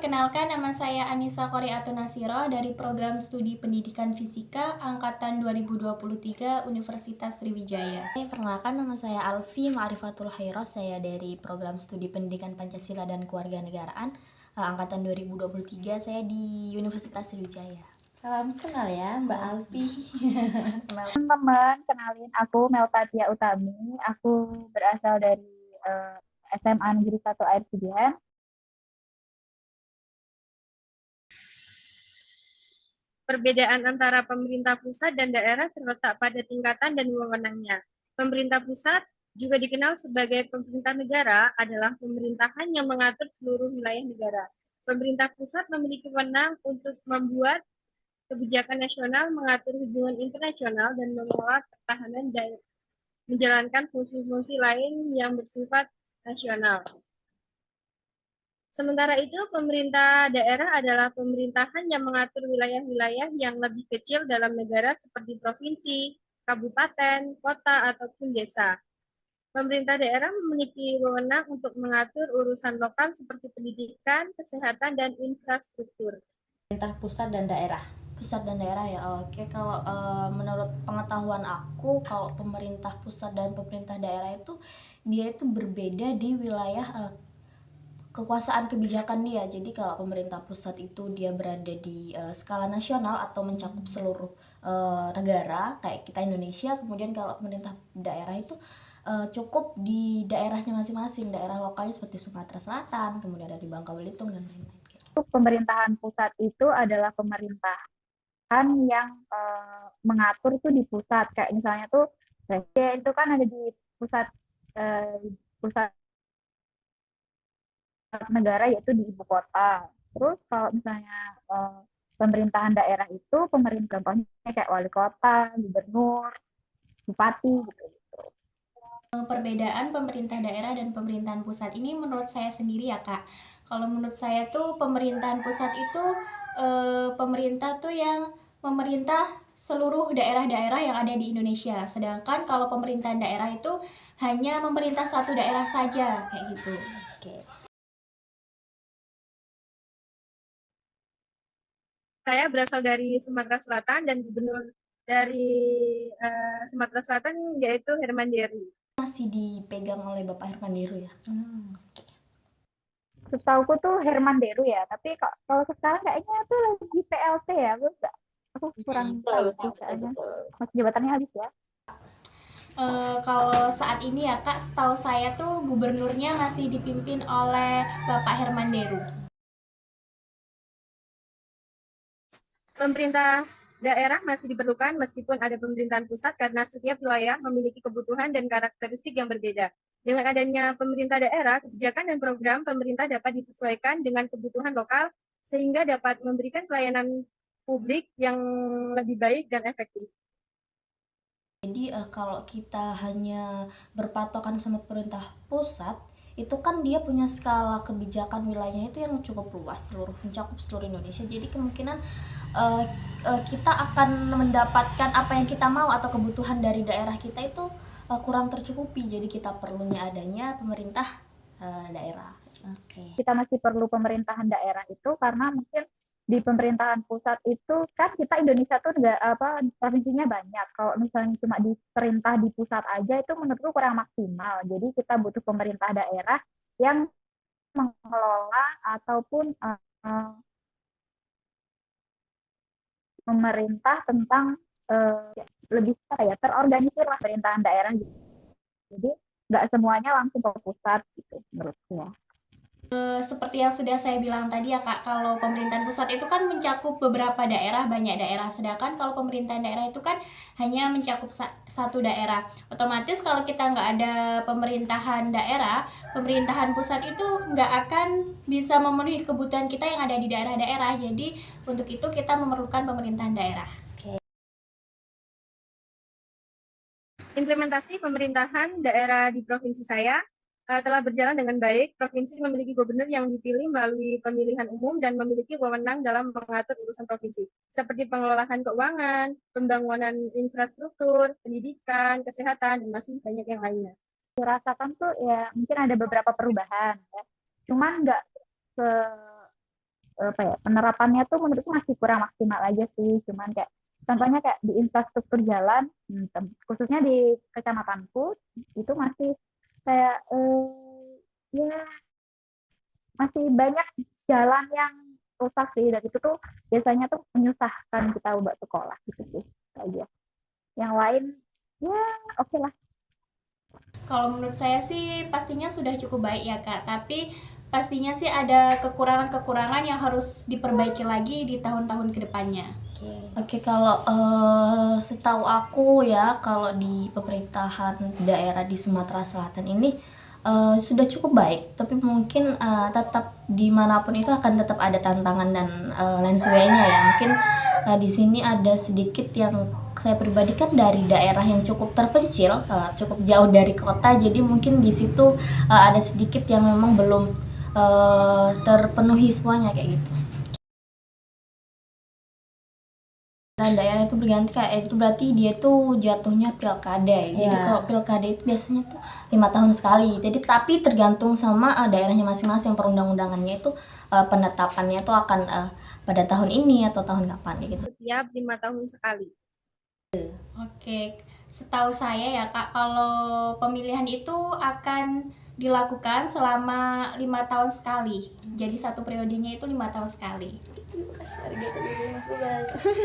perkenalkan nama saya Anissa Koriatun Nasiro dari Program Studi Pendidikan Fisika Angkatan 2023 Universitas Sriwijaya. Perkenalkan, nama saya Alfi Ma'rifatul Khairoh, saya dari Program Studi Pendidikan Pancasila dan Kewarganegaraan Angkatan 2023, saya di Universitas Sriwijaya. Salam kenal ya Mbak Alfi. Teman-teman, kenalin aku Meltatia Utami. Aku berasal dari SMA Negeri 1 Air Sudian. Perbedaan antara pemerintah pusat dan daerah terletak pada tingkatan dan wewenangnya. Pemerintah pusat, juga dikenal sebagai pemerintah negara, adalah pemerintahan yang mengatur seluruh wilayah negara. Pemerintah pusat memiliki wewenang untuk membuat kebijakan nasional, mengatur hubungan internasional, dan mengelola pertahanan dan menjalankan fungsi-fungsi lain yang bersifat nasional. Sementara itu, pemerintah daerah adalah pemerintahan yang mengatur wilayah-wilayah yang lebih kecil dalam negara seperti provinsi, kabupaten, kota, ataupun desa. Pemerintah daerah memiliki wewenang untuk mengatur urusan lokal seperti pendidikan, kesehatan, dan infrastruktur. Pemerintah pusat dan daerah. Pusat dan daerah ya, oke. Kalau menurut pengetahuan aku, kalau pemerintah pusat dan pemerintah daerah itu dia itu berbeda di wilayah kekuasaan kebijakan dia. Jadi kalau pemerintah pusat itu dia berada di skala nasional atau mencakup seluruh negara kayak kita Indonesia. Kemudian kalau pemerintah daerah itu cukup di daerahnya masing-masing, daerah lokalnya seperti Sumatera Selatan, kemudian ada di Bangka Belitung dan lain-lain. Pemerintahan pusat itu adalah pemerintahan yang mengatur tuh di pusat. Kayak misalnya tuh presiden itu kan ada di pusat pusat negara, yaitu di ibu kota. Terus kalau misalnya pemerintahan daerah itu pemerintah, contohnya kayak wali kota, gubernur, bupati gitu. Perbedaan pemerintah daerah dan pemerintahan pusat ini menurut saya sendiri ya Kak. Kalau menurut saya tuh pemerintahan pusat itu pemerintah tuh yang memerintah seluruh daerah-daerah yang ada di Indonesia. Sedangkan kalau pemerintahan daerah itu hanya memerintah satu daerah saja kayak gitu. Oke. Saya berasal dari Sumatera Selatan dan gubernur dari Sumatera Selatan yaitu Herman Deru. Masih dipegang oleh Bapak Herman Deru ya. Setahuku tuh Herman Deru ya, tapi kalau sekarang kayaknya tuh lagi PLT ya, aku kurang tahu sih, kayaknya masih jabatannya habis ya. Kalau saat ini ya Kak, setahu saya tuh gubernurnya masih dipimpin oleh Bapak Herman Deru. Pemerintah daerah masih diperlukan meskipun ada pemerintahan pusat karena setiap wilayah memiliki kebutuhan dan karakteristik yang berbeda. Dengan adanya pemerintah daerah, kebijakan dan program pemerintah dapat disesuaikan dengan kebutuhan lokal sehingga dapat memberikan pelayanan publik yang lebih baik dan efektif. Jadi kalau kita hanya berpatokan sama pemerintah pusat, itu kan dia punya skala kebijakan wilayahnya itu yang cukup luas, mencakup seluruh Indonesia. Jadi kemungkinan kita akan mendapatkan apa yang kita mau atau kebutuhan dari daerah kita itu kurang tercukupi. Jadi kita perlunya adanya pemerintah daerah. Oke. Kita masih perlu pemerintahan daerah itu karena mungkin di pemerintahan pusat itu kan kita Indonesia tuh provinsinya banyak. Kalau misalnya cuma diperintah di pusat aja itu menurutku kurang maksimal. Jadi kita butuh pemerintah daerah yang mengelola ataupun memerintah tentang lebih terorganisir lah pemerintahan daerah gitu. Jadi nggak semuanya langsung ke pusat gitu menurutku ya. Seperti yang sudah saya bilang tadi ya Kak, kalau pemerintahan pusat itu kan mencakup beberapa daerah, banyak daerah. Sedangkan kalau pemerintahan daerah itu kan hanya mencakup satu daerah. Otomatis kalau kita nggak ada pemerintahan daerah, pemerintahan pusat itu nggak akan bisa memenuhi kebutuhan kita yang ada di daerah-daerah. Jadi untuk itu kita memerlukan pemerintahan daerah. Implementasi pemerintahan daerah di provinsi saya telah berjalan dengan baik. Provinsi memiliki gubernur yang dipilih melalui pemilihan umum dan memiliki wewenang dalam mengatur urusan provinsi, seperti pengelolaan keuangan, pembangunan infrastruktur, pendidikan, kesehatan, dan masih banyak yang lainnya. Rasakan tuh ya mungkin ada beberapa perubahan ya. Cuman nggak apa ya, penerapannya tuh menurutku masih kurang maksimal aja sih. Cuman kayak contohnya kayak di infrastruktur jalan, khususnya di kecamatanku itu masih kayak ya masih banyak jalan yang rusak sih, dan itu tuh biasanya tuh menyusahkan kita buat sekolah gitu sih aja. Yang lain ya oke lah. Kalau menurut saya sih pastinya sudah cukup baik ya Kak, tapi pastinya sih ada kekurangan-kekurangan yang harus diperbaiki lagi di tahun-tahun kedepannya. Oke, kalau setahu aku ya, kalau di pemerintahan daerah di Sumatera Selatan ini sudah cukup baik, tapi mungkin tetap dimanapun itu akan tetap ada tantangan dan lain sebagainya ya. Mungkin di sini ada sedikit yang saya pribadi kan dari daerah yang cukup terpencil, cukup jauh dari kota, jadi mungkin di situ ada sedikit yang memang belum terpenuhi semuanya kayak gitu. Nah, daerah itu berganti kayak itu berarti dia tuh jatuhnya pilkada ya. Jadi Ya. kalau pilkada itu biasanya tuh 5 tahun sekali. Jadi tapi tergantung sama daerahnya masing-masing, perundang-undangannya itu penetapannya tuh akan pada tahun ini atau tahun kapan gitu. Setiap 5 tahun sekali. Oke, setahu saya ya Kak, kalau pemilihan itu akan dilakukan selama 5 tahun sekali. Jadi satu periodenya itu 5 tahun sekali.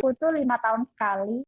Aku tuh 5 tahun sekali